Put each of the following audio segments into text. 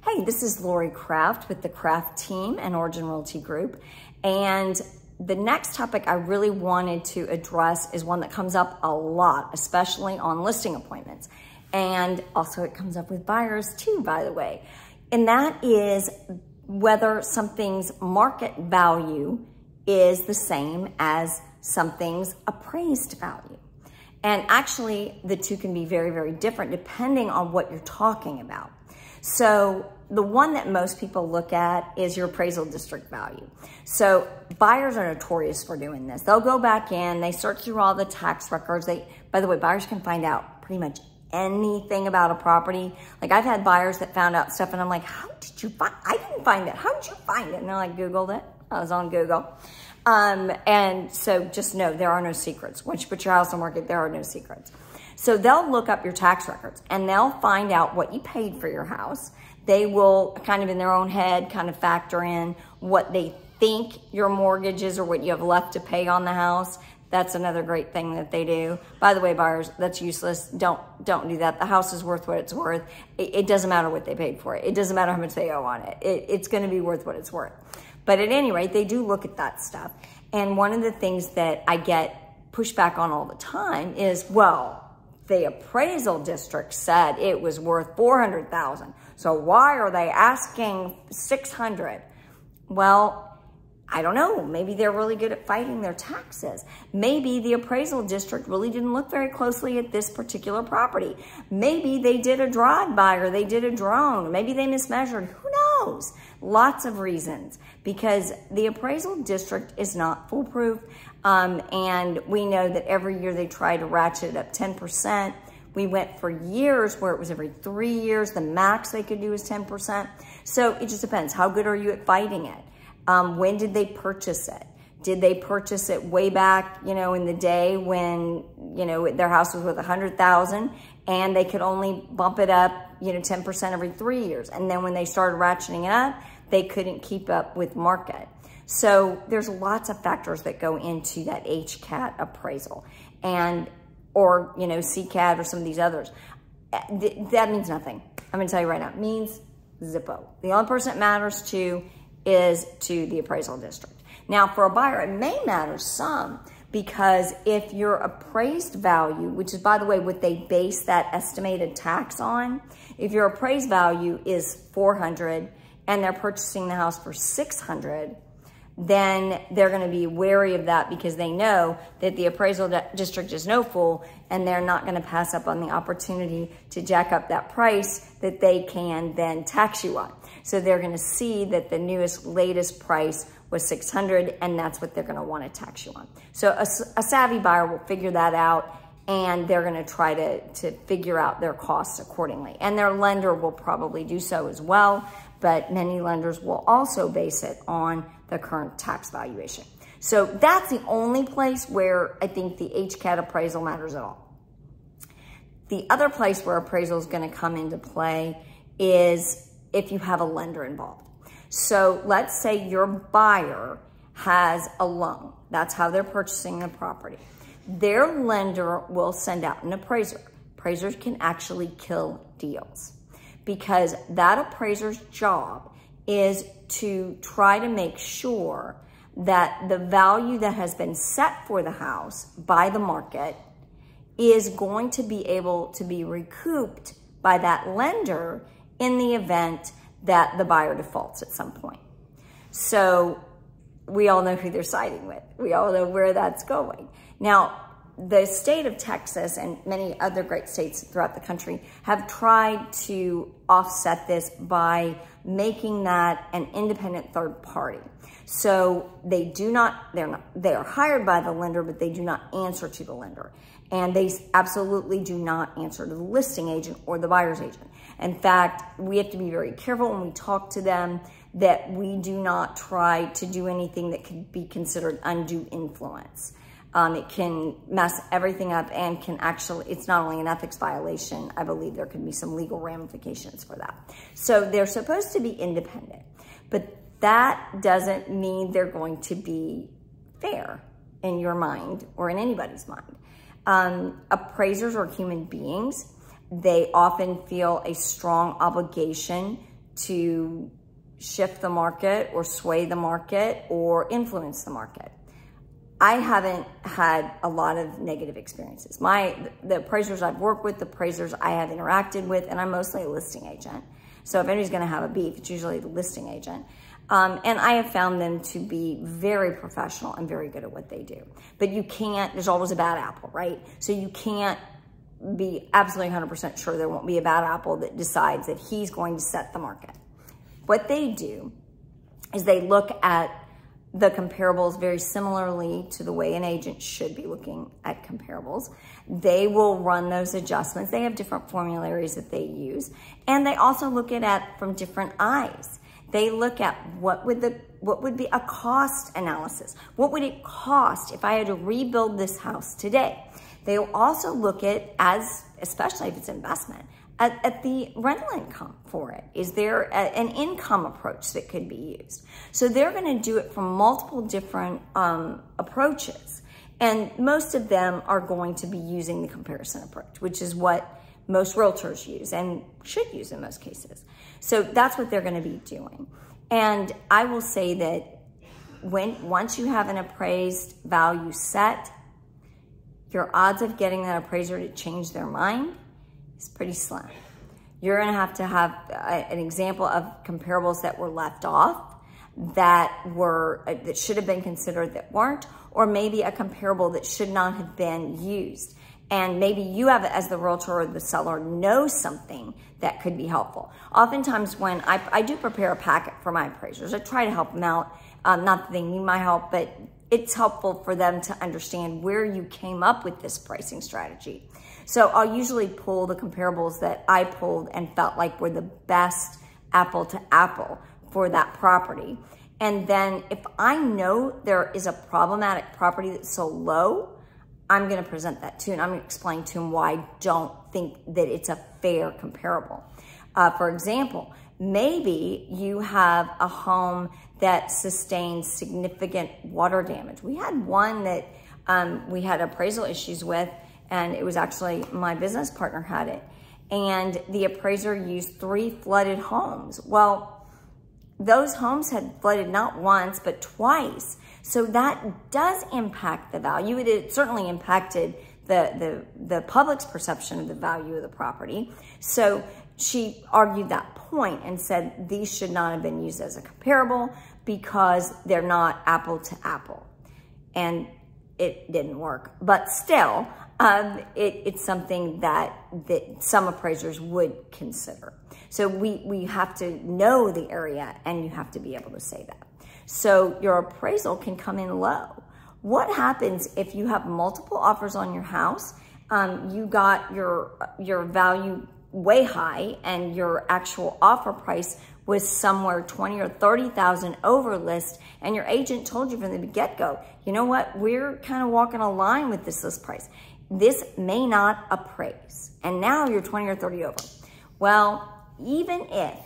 Hey, this is Lori Kraft with the Kraft team and Origin Realty Group. And the next topic I really wanted to address is one that comes up a lot, especially on listing appointments. And also it comes up with buyers too, by the way. And that is whether something's market value is the same as something's appraised value. And actually, the two can be very, very different depending on what you're talking about. So the one that most people look at is your appraisal district value. So buyers are notorious for doing this. They'll go back in, they search through all the tax records. By the way, buyers can find out pretty much anything about a property. Like I've had buyers that found out stuff and I'm like, how did you find, I didn't find that. How did you find it? And they're like, Googled it. I was on Google. And so just know there are no secrets. Once you put your house on market, there are no secrets. So they'll look up your tax records and they'll find out what you paid for your house. They will kind of in their own head kind of factor in what they think your mortgage is or what you have left to pay on the house. That's another great thing that they do. By the way, buyers, that's useless. Don't do that. The house is worth what it's worth. It doesn't matter what they paid for it. It doesn't matter how much they owe on it. It's going to be worth what it's worth. But at any rate, they do look at that stuff. And one of the things that I get pushback on all the time is, well, the appraisal district said it was worth $400,000. So why are they asking $600,000? Well, I don't know. Maybe they're really good at fighting their taxes. Maybe the appraisal district really didn't look very closely at this particular property. Maybe they did a drive-by or they did a drone. Maybe they mismeasured. Who knows? Lots of reasons because the appraisal district is not foolproof. And we know that every year they try to ratchet it up 10%. We went for years where it was every 3 years. The max they could do is 10%. So it just depends. How good are you at fighting it? When did they purchase it? Did they purchase it way back, in the day when, their house was worth $100,000 and they could only bump it up, 10% every 3 years. And then when they started ratcheting it up, they couldn't keep up with market. So there's lots of factors that go into that HCAT appraisal or CCAT or some of these others. That means nothing. I'm gonna tell you right now, it means zippo. The only person it matters to is to the appraisal district. Now for a buyer, it may matter some because if your appraised value, which is by the way, what they base that estimated tax on, if your appraised value is $400 and they're purchasing the house for $600, then they're gonna be wary of that because they know that the appraisal district is no fool and they're not gonna pass up on the opportunity to jack up that price that they can then tax you on. So they're gonna see that the latest price was $600 and that's what they're gonna wanna tax you on. So a savvy buyer will figure that out and they're gonna try to figure out their costs accordingly. And their lender will probably do so as well, but many lenders will also base it on the current tax valuation. So that's the only place where I think the HCAT appraisal matters at all. The other place where appraisal is gonna come into play is if you have a lender involved. So let's say your buyer has a loan. That's how they're purchasing the property. Their lender will send out an appraiser. Appraisers can actually kill deals because that appraiser's job is to try to make sure that the value that has been set for the house by the market is going to be able to be recouped by that lender in the event that the buyer defaults at some point. So we all know who they're siding with. We all know where that's going. Now, the state of Texas and many other great states throughout the country have tried to offset this by making that an independent third party. So they are hired by the lender, but they do not answer to the lender. And they absolutely do not answer to the listing agent or the buyer's agent. In fact, we have to be very careful when we talk to them that we do not try to do anything that could be considered undue influence. It can mess everything up and can actually, it's not only an ethics violation, I believe there could be some legal ramifications for that. So they're supposed to be independent, but that doesn't mean they're going to be fair in your mind or in anybody's mind. Appraisers are human beings. They often feel a strong obligation to shift the market or sway the market or influence the market. I haven't had a lot of negative experiences. The appraisers I've worked with, the appraisers I have interacted with, and I'm mostly a listing agent. So if anybody's gonna have a beef, it's usually the listing agent. And I have found them to be very professional and very good at what they do. But you can't, there's always a bad apple, right? So you can't be absolutely 100% sure there won't be a bad apple that decides that he's going to set the market. What they do is they look at the comparables very similarly to the way an agent should be looking at comparables. They will run those adjustments. They have different formularies that they use. And they also look at it from different eyes. They look at what would be a cost analysis. What would it cost if I had to rebuild this house today? They'll also look at, especially if it's investment, at the rental income for it. Is there an income approach that could be used? So they're gonna do it from multiple different approaches. And most of them are going to be using the comparison approach, which is what most realtors use and should use in most cases. So that's what they're gonna be doing. And I will say that once you have an appraised value set, your odds of getting that appraiser to change their mind is pretty slim. You're gonna have to have an example of comparables that were left off, that should have been considered that weren't, or maybe a comparable that should not have been used. And maybe you have, as the realtor or the seller, know something that could be helpful. Oftentimes when I do prepare a packet for my appraisers, I try to help them out. Not that they need my help, but it's helpful for them to understand where you came up with this pricing strategy. So I'll usually pull the comparables that I pulled and felt like were the best apple to apple for that property. And then if I know there is a problematic property that's so low, I'm gonna present that to, and I'm gonna explain to them why I don't think that it's a fair comparable. For example, maybe you have a home that sustains significant water damage. We had one that we had appraisal issues with, and it was actually my business partner had it. And the appraiser used 3 flooded homes. Well, those homes had flooded not once, but twice. So that does impact the value. It certainly impacted the public's perception of the value of the property. So she argued that point and said these should not have been used as a comparable because they're not apple to apple. And it didn't work. But still, it's something that some appraisers would consider. So we have to know the area, and you have to be able to say that. So your appraisal can come in low. What happens if you have multiple offers on your house? You got your value way high, and your actual offer price was somewhere 20 or 30,000 over list, and your agent told you from the get-go, you know what, we're kind of walking a line with this list price. This may not appraise, and now you're 20 or 30 over. Well, even if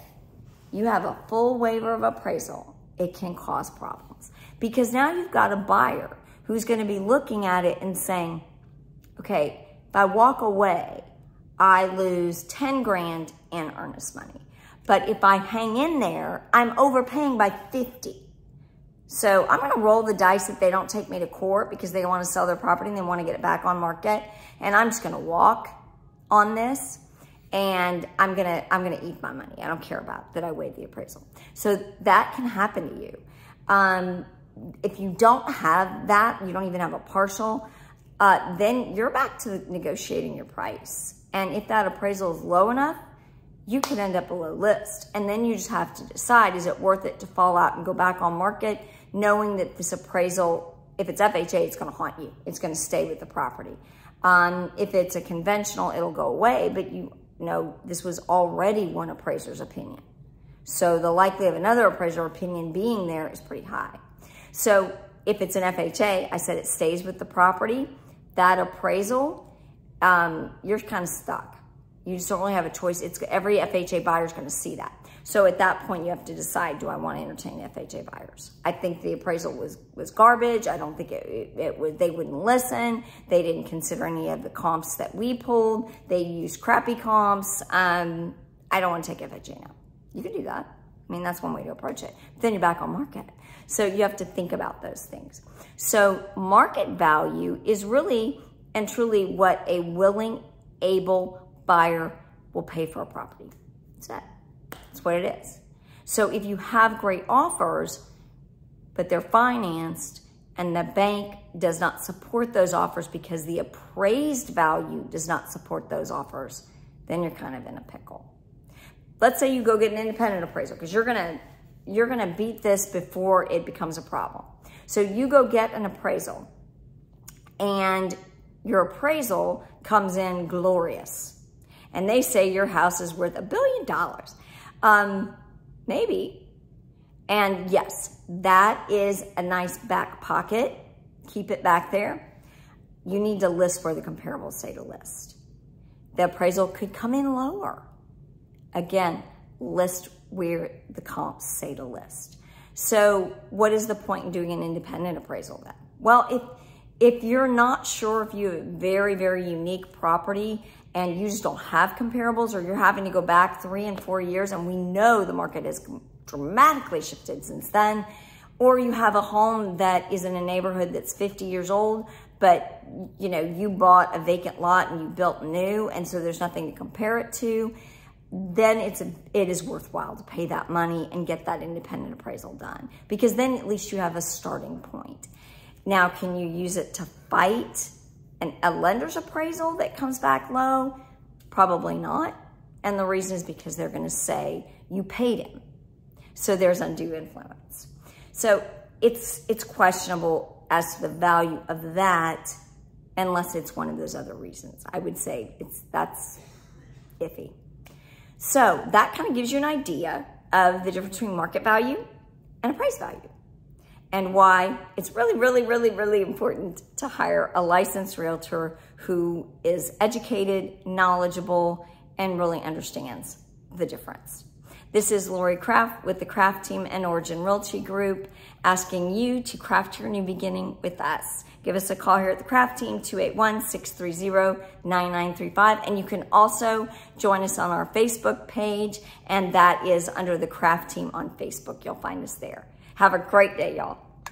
you have a full waiver of appraisal, it can cause problems, because now you've got a buyer who's going to be looking at it and saying, okay, if I walk away, I lose 10 grand in earnest money. But if I hang in there, I'm overpaying by 50. So I'm gonna roll the dice that they don't take me to court because they wanna sell their property and they wanna get it back on market. And I'm just gonna walk on this, and I'm gonna eat my money. I don't care about that I waived the appraisal. So that can happen to you. If you don't have that, you don't even have a partial, then you're back to negotiating your price. And if that appraisal is low enough, you could end up below list. And then you just have to decide, is it worth it to fall out and go back on market, knowing that this appraisal, if it's FHA, it's gonna haunt you. It's gonna stay with the property. If it's a conventional, it'll go away, but you know this was already one appraiser's opinion. So the likelihood of another appraiser opinion being there is pretty high. So if it's an FHA, I said it stays with the property. That appraisal, you're kind of stuck. You just don't really have a choice. Every FHA buyer is going to see that. So at that point, you have to decide, do I want to entertain FHA buyers? I think the appraisal was garbage. I don't think they wouldn't listen. They didn't consider any of the comps that we pulled. They used crappy comps. I don't want to take FHA now. You can do that. I mean, that's one way to approach it. But then you're back on market. So you have to think about those things. So market value is really and truly what a willing, able buyer will pay for a property. That's it. That's what it is. So if you have great offers, but they're financed and the bank does not support those offers because the appraised value does not support those offers, then you're kind of in a pickle. Let's say you go get an independent appraisal because you're gonna beat this before it becomes a problem. So you go get an appraisal and your appraisal comes in glorious. And they say your house is worth $1 billion. Maybe. And yes, that is a nice back pocket. Keep it back there. You need to list where the comparables say to list. The appraisal could come in lower. Again, list where the comps say to list. So what is the point in doing an independent appraisal then? Well, if you're not sure if you have a very, very unique property and you just don't have comparables, or you're having to go back 3 and 4 years, and we know the market has dramatically shifted since then, or you have a home that is in a neighborhood that's 50 years old, but you know, you bought a vacant lot and you built new, and so there's nothing to compare it to, then it is worthwhile to pay that money and get that independent appraisal done, because then at least you have a starting point. Now, can you use it to fight a lender's appraisal that comes back low? Probably not. And the reason is because they're going to say you paid him. So there's undue influence. So it's questionable as to the value of that, unless it's one of those other reasons. I would say that's iffy. So that kind of gives you an idea of the difference between market value and appraised value, and why it's really, really, really, really important to hire a licensed realtor who is educated, knowledgeable, and really understands the difference. This is Lori Kraft with the Kraft team and Origin Realty Group, asking you to craft your new beginning with us. Give us a call here at the Kraft team, 281-630-9935. And you can also join us on our Facebook page, and that is under the Kraft team on Facebook. You'll find us there. Have a great day, y'all.